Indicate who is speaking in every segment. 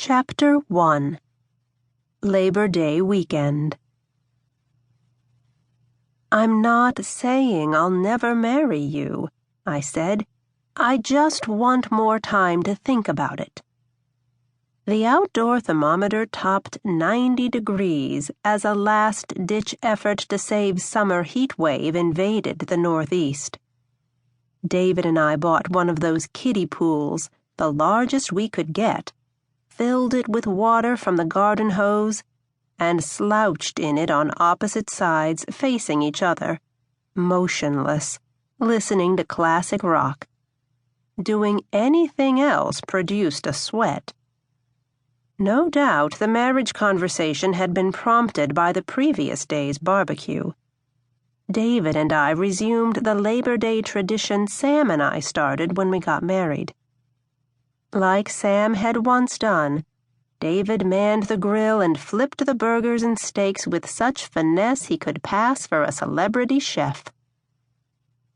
Speaker 1: Chapter 1 Labor Day Weekend. "I'm not saying I'll never marry you," I said. "I just want more time to think about it." The outdoor thermometer topped 90 degrees as a last-ditch effort to save summer heat wave invaded the Northeast. David and I bought one of those kiddie pools, the largest we could get, filled it with water from the garden hose, and slouched in it on opposite sides facing each other, motionless, listening to classic rock. Doing anything else produced a sweat. No doubt the marriage conversation had been prompted by the previous day's barbecue. David and I resumed the Labor Day tradition Sam and I started when we got married. Like Sam had once done, David manned the grill and flipped the burgers and steaks with such finesse he could pass for a celebrity chef.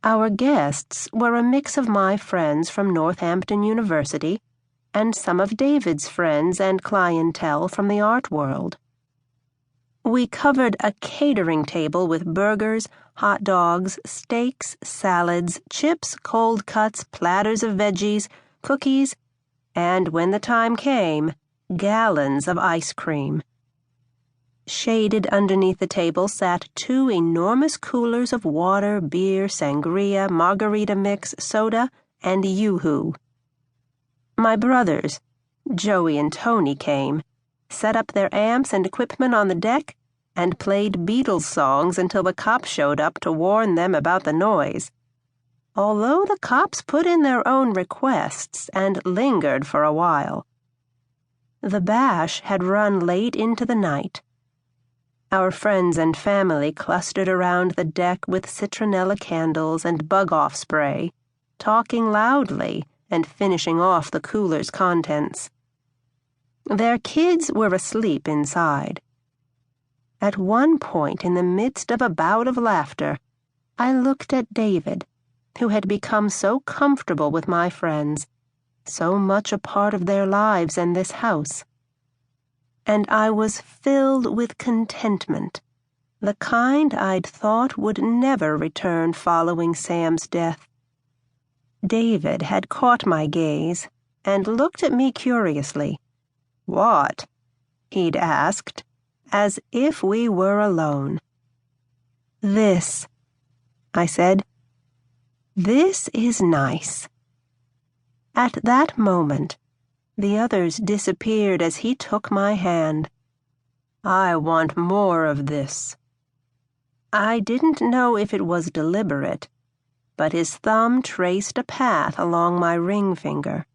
Speaker 1: Our guests were a mix of my friends from Northampton University and some of David's friends and clientele from the art world. We covered a catering table with burgers, hot dogs, steaks, salads, chips, cold cuts, platters of veggies, cookies, and when the time came, gallons of ice cream. Shaded underneath the table sat 2 enormous coolers of water, beer, sangria, margarita mix, soda, and yoo-hoo. My brothers, Joey and Tony, came, set up their amps and equipment on the deck, and played Beatles songs until the cops showed up to warn them about the noise. Although the cops put in their own requests and lingered for a while. The bash had run late into the night. Our friends and family clustered around the deck with citronella candles and bug-off spray, talking loudly and finishing off the cooler's contents. Their kids were asleep inside. At one point in the midst of a bout of laughter, I looked at David, who had become so comfortable with my friends, so much a part of their lives and this house. And I was filled with contentment, the kind I'd thought would never return following Sam's death. David had caught my gaze and looked at me curiously. "What?" he'd asked, as if we were alone. "This," I said. "This is nice." At that moment, the others disappeared as he took my hand. "I want more of this." I didn't know if it was deliberate, but his thumb traced a path along my ring finger.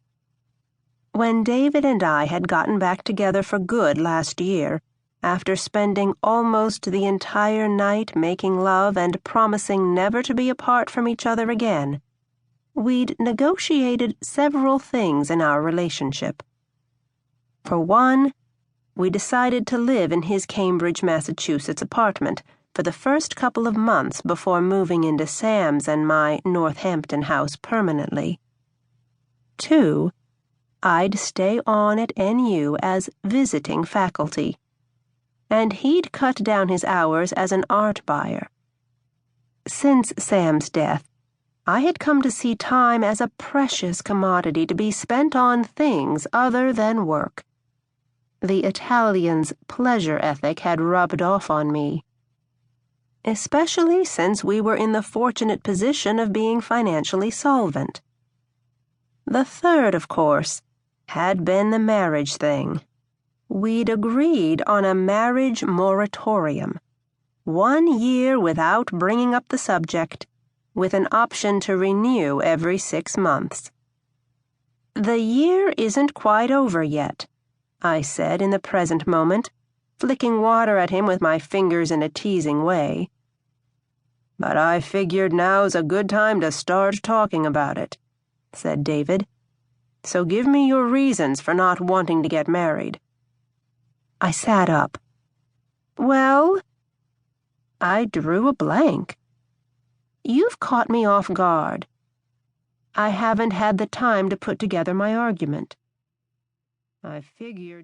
Speaker 1: When David and I had gotten back together for good last year, after spending almost the entire night making love and promising never to be apart from each other again, we'd negotiated several things in our relationship. For one, we decided to live in his Cambridge, Massachusetts apartment for the first couple of months before moving into Sam's and my Northampton house permanently. 2, I'd stay on at NU as visiting faculty, and he'd cut down his hours as an art buyer. Since Sam's death, I had come to see time as a precious commodity to be spent on things other than work. The Italian's pleasure ethic had rubbed off on me, especially since we were in the fortunate position of being financially solvent. The third, of course, had been the marriage thing. We'd agreed on a marriage moratorium, 1 year without bringing up the subject, with an option to renew every 6 months. "The year isn't quite over yet," I said in the present moment, flicking water at him with my fingers in a teasing way. "But I figured now's a good time to start talking about it," said David. "So give me your reasons for not wanting to get married." I sat up. "Well," I drew a blank. "You've caught me off guard. I haven't had the time to put together my argument." "I figured